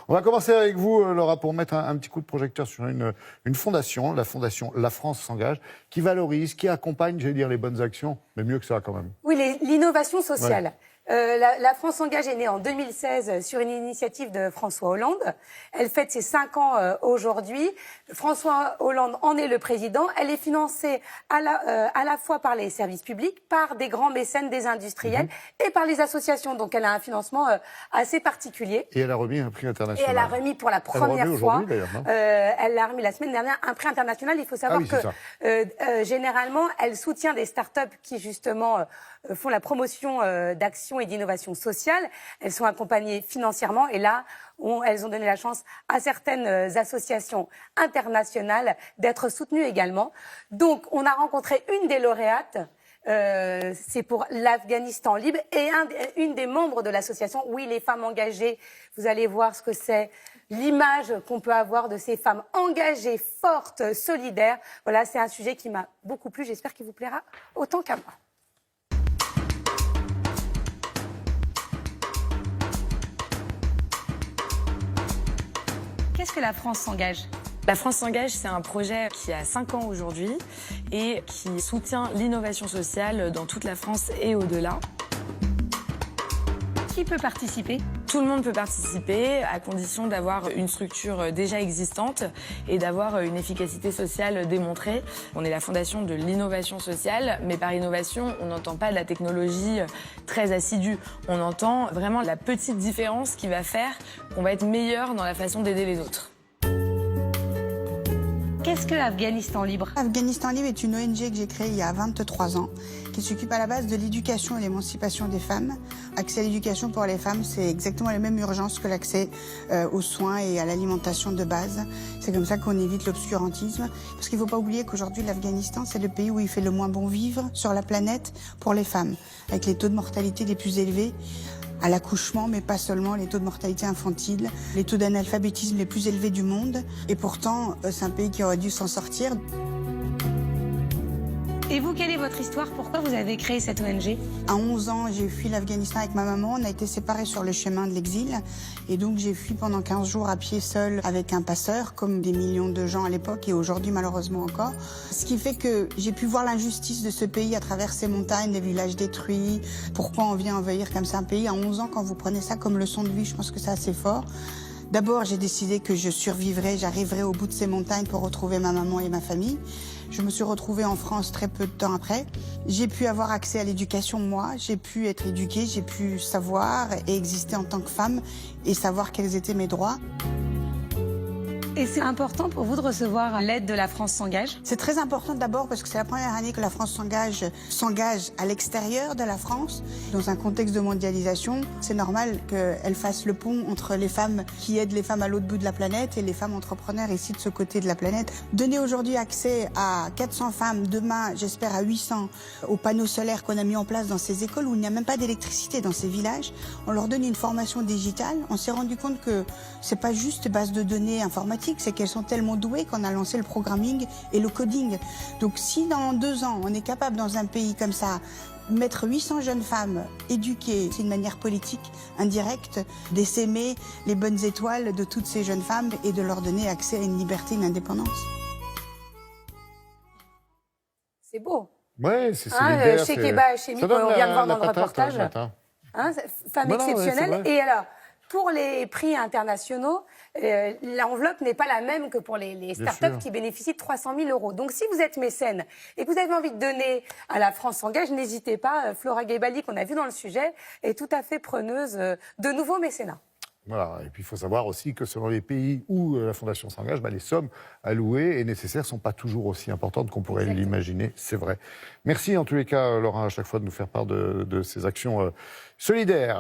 On va commencer avec vous, Laura, pour mettre un petit coup de projecteur sur une fondation, la fondation La France s'engage, qui valorise, qui accompagne, j'allais dire, les bonnes actions, mais mieux que ça quand même. Oui, l'innovation sociale. Ouais. La France s'engage est née en 2016 sur une initiative de François Hollande. Elle fête ses 5 ans aujourd'hui. François Hollande en est le président. Elle est financée à la fois par les services publics, par des grands mécènes, des industriels et par les associations. Donc elle a un financement assez particulier. Et elle a remis un prix international. Et elle a remis pour la première fois, elle l'a remis la semaine dernière, un prix international. Il faut savoir que généralement, elle soutient des start-up qui justement font la promotion d'actions et d'innovation sociale. Elles sont accompagnées financièrement et là, elles ont donné la chance à certaines associations internationales d'être soutenues également. Donc, on a rencontré une des lauréates. C'est pour l'Afghanistan libre et une des membres de l'association. Oui, les femmes engagées, vous allez voir ce que c'est, l'image qu'on peut avoir de ces femmes engagées, fortes, solidaires. Voilà, c'est un sujet qui m'a beaucoup plu. J'espère qu'il vous plaira autant qu'à moi. Qu'est-ce que la France s'engage ? La France s'engage, c'est un projet qui a 5 ans aujourd'hui et qui soutient l'innovation sociale dans toute la France et au-delà. Qui peut participer ? Tout le monde peut participer à condition d'avoir une structure déjà existante et d'avoir une efficacité sociale démontrée. On est la fondation de l'innovation sociale, mais par innovation, on n'entend pas de la technologie très assidue. On entend vraiment la petite différence qui va faire qu'on va être meilleur dans la façon d'aider les autres. Qu'est-ce que Afghanistan libre ? Afghanistan libre est une ONG que j'ai créée il y a 23 ans, qui s'occupe à la base de l'éducation et l'émancipation des femmes. Accès à l'éducation pour les femmes, c'est exactement la même urgence que l'accès aux soins et à l'alimentation de base. C'est comme ça qu'on évite l'obscurantisme. Parce qu'il ne faut pas oublier qu'aujourd'hui, l'Afghanistan, c'est le pays où il fait le moins bon vivre sur la planète pour les femmes, avec les taux de mortalité les plus élevés à l'accouchement, mais pas seulement, les taux de mortalité infantile, les taux d'analphabétisme les plus élevés du monde. Et pourtant, c'est un pays qui aurait dû s'en sortir. Et vous, quelle est votre histoire ? Pourquoi vous avez créé cette ONG ? À 11 ans, j'ai fui l'Afghanistan avec ma maman. On a été séparés sur le chemin de l'exil. Et donc, j'ai fui pendant 15 jours à pied seul avec un passeur, comme des millions de gens à l'époque et aujourd'hui, malheureusement encore. Ce qui fait que j'ai pu voir l'injustice de ce pays à travers ces montagnes, des villages détruits. Pourquoi on vient envahir comme ça un pays ? À 11 ans, quand vous prenez ça comme leçon de vie, je pense que c'est assez fort. D'abord, j'ai décidé que je survivrais, j'arriverais au bout de ces montagnes pour retrouver ma maman et ma famille. Je me suis retrouvée en France très peu de temps après. J'ai pu avoir accès à l'éducation, moi. J'ai pu être éduquée, j'ai pu savoir et exister en tant que femme et savoir quels étaient mes droits. Et c'est important pour vous de recevoir l'aide de La France s'engage ? C'est très important d'abord parce que c'est la première année que La France s'engage à l'extérieur de la France. Dans un contexte de mondialisation, c'est normal qu'elle fasse le pont entre les femmes qui aident les femmes à l'autre bout de la planète et les femmes entrepreneurs ici de ce côté de la planète. Donner aujourd'hui accès à 400 femmes, demain j'espère à 800, aux panneaux solaires qu'on a mis en place dans ces écoles où il n'y a même pas d'électricité dans ces villages. On leur donne une formation digitale. On s'est rendu compte que c'est pas juste base de données informatiques, c'est qu'elles sont tellement douées qu'on a lancé le programming et le coding. Donc si dans 2 ans, on est capable dans un pays comme ça, mettre 800 jeunes femmes éduquées, c'est une manière politique indirecte d'essaimer les bonnes étoiles de toutes ces jeunes femmes et de leur donner accès à une liberté, une indépendance. C'est beau. Ouais, c'est solidaire. Chez Keba, chez Mick, on vient de voir dans le reportage. Femme exceptionnelle. Et alors, pour les prix internationaux, l'enveloppe n'est pas la même que pour les startups qui bénéficient de 300 000 €. Donc, si vous êtes mécène et que vous avez envie de donner à La France s'engage, n'hésitez pas. Flora Gebali, qu'on a vu dans le sujet, est tout à fait preneuse de nouveaux mécénats. Voilà. Et puis, il faut savoir aussi que selon les pays où la Fondation s'engage, les sommes allouées et nécessaires ne sont pas toujours aussi importantes qu'on pourrait l'imaginer. C'est vrai. Merci en tous les cas, Laura, à chaque fois de nous faire part de ces actions solidaires.